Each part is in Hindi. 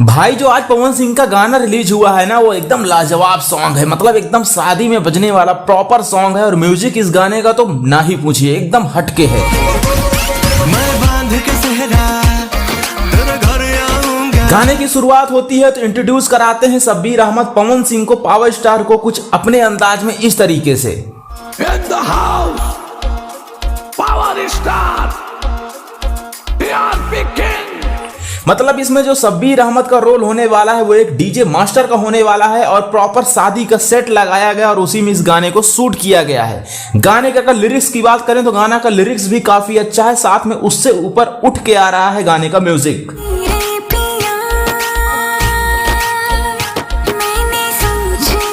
भाई जो आज पवन सिंह का गाना रिलीज हुआ है ना, वो एकदम लाजवाब सॉन्ग है। मतलब एकदम शादी में बजने वाला प्रॉपर सॉन्ग है और म्यूजिक इस गाने का तो ना ही पूछिए, एकदम हटके है। गाने की शुरुआत होती है तो इंट्रोड्यूस कराते हैं शब्बीर अहमद पवन सिंह को, पावर स्टार को, कुछ अपने अंदाज में इस तरीके से। In the house, power star, king। मतलब इसमें जो शब्बीर अहमद का रोल होने वाला है वो एक डीजे मास्टर का होने वाला है और प्रॉपर शादी का सेट लगाया गया और उसी में इस गाने को शूट किया गया है। गाने का अगर लिरिक्स की बात करें तो गाना का लिरिक्स भी काफी अच्छा है, साथ में उससे ऊपर उठ के आ रहा है गाने का म्यूजिक।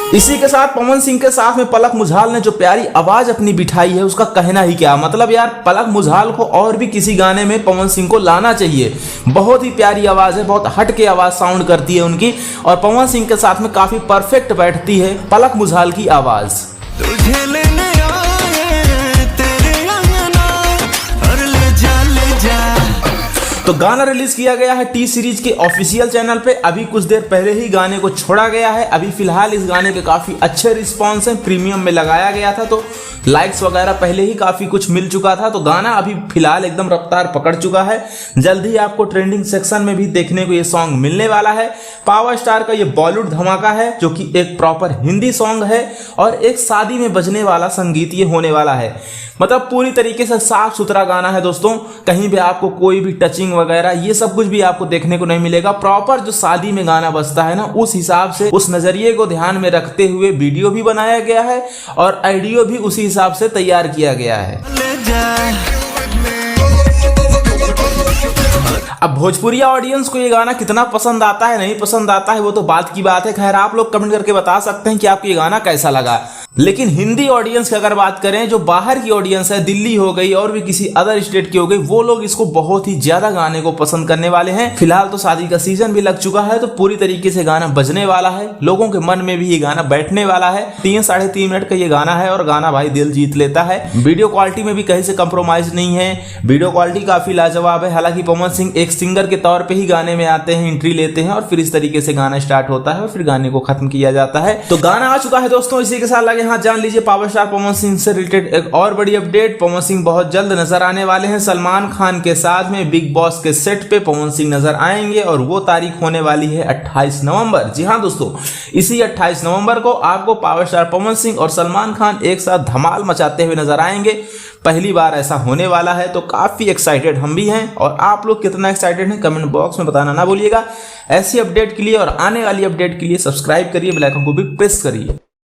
इसी के साथ पवन सिंह के साथ में पलक मुझाल ने जो प्यारी आवाज अपनी बिठाई है उसका कहना ही क्या। मतलब यार पलक मुझाल को और भी किसी गाने में पवन सिंह को लाना चाहिए। बहुत ही प्यारी आवाज है, बहुत हटके आवाज साउंड करती है उनकी और पवन सिंह के साथ में काफी परफेक्ट बैठती है पलक मुझाल की आवाज। तो गाना रिलीज किया गया है टी सीरीज के ऑफिशियल चैनल पे। अभी कुछ देर पहले ही गाने को छोड़ा गया है। अभी फिलहाल इस गाने के काफी अच्छे रिस्पॉन्स हैं। प्रीमियम में लगाया गया था तो लाइक्स वगैरह पहले ही काफी कुछ मिल चुका था। तो गाना अभी फिलहाल एकदम रफ्तार पकड़ चुका है। जल्द ही आपको ट्रेंडिंग सेक्शन में भी देखने को ये सॉन्ग मिलने वाला है। पावर स्टार का ये बॉलीवुड धमाका है जो कि एक प्रॉपर हिंदी सॉन्ग है और एक शादी में बजने वाला संगीत ये होने वाला है। मतलब पूरी तरीके से साफ सुथरा गाना है दोस्तों। कहीं भी आपको कोई भी टचिंग वगैरह ये सब कुछ भी आपको देखने को नहीं मिलेगा। प्रॉपर जो शादी में गाना बजता है ना, उस हिसाब से उस नजरिए को ध्यान में रखते हुए वीडियो भी बनाया गया है और ऑडियो भी उसी हिसाब से तैयार किया गया है। अब भोजपुरिया ऑडियंस को ये गाना कितना पसंद आता है नहीं पसंद आता है वो तो बात की बात है। खैर आप लोग कमेंट करके बता सकते हैं कि आपको ये गाना कैसा लगा। लेकिन हिंदी ऑडियंस की अगर बात करें, जो बाहर की ऑडियंस है, दिल्ली हो गई और भी किसी अदर स्टेट की हो गई, वो लोग इसको बहुत ही ज्यादा गाने को पसंद करने वाले हैं। फिलहाल तो शादी का सीजन भी लग चुका है तो पूरी तरीके से गाना बजने वाला है। लोगों के मन में भी ये गाना बैठने वाला है। 3-3.5 मिनट का ये गाना है और गाना भाई दिल जीत लेता है। वीडियो क्वालिटी में भी कहीं से कंप्रोमाइज नहीं है। वीडियो क्वालिटी काफी लाजवाब है। हालांकि पवन सिंह एक सिंगर के तौर पे ही गाने में आते हैं, एंट्री लेते हैं और फिर इस तरीके से गाना स्टार्ट होता है और फिर गाने को खत्म किया जाता है। तो गाना आ चुका है दोस्तों। इसी के साथ लगे हाथ जान लीजिए पावर स्टार पवन सिंह से रिलेटेड एक और बड़ी अपडेट। पवन सिंह बहुत जल्द नजर आने वाले हैं सलमान खान के साथ में। बिग बॉस के सेट पे पवन सिंह नजर आएंगे और वो तारीख होने वाली है 28 नवंबर। जी हाँ दोस्तों, इसी 28 नवंबर को आपको पावर स्टार पवन सिंह और सलमान खान एक साथ धमाल मचाते हुए नजर आएंगे। पहली बार ऐसा होने वाला है तो काफी एक्साइटेड हम भी हैं। और आप लोग कितना एक्साइटेड हैं कमेंट बॉक्स में बताना ना भूलिएगा। ऐसी अपडेट के लिए और आने वाली अपडेट के लिए सब्सक्राइब करिए, बेल आइकन को भी प्रेस करिए।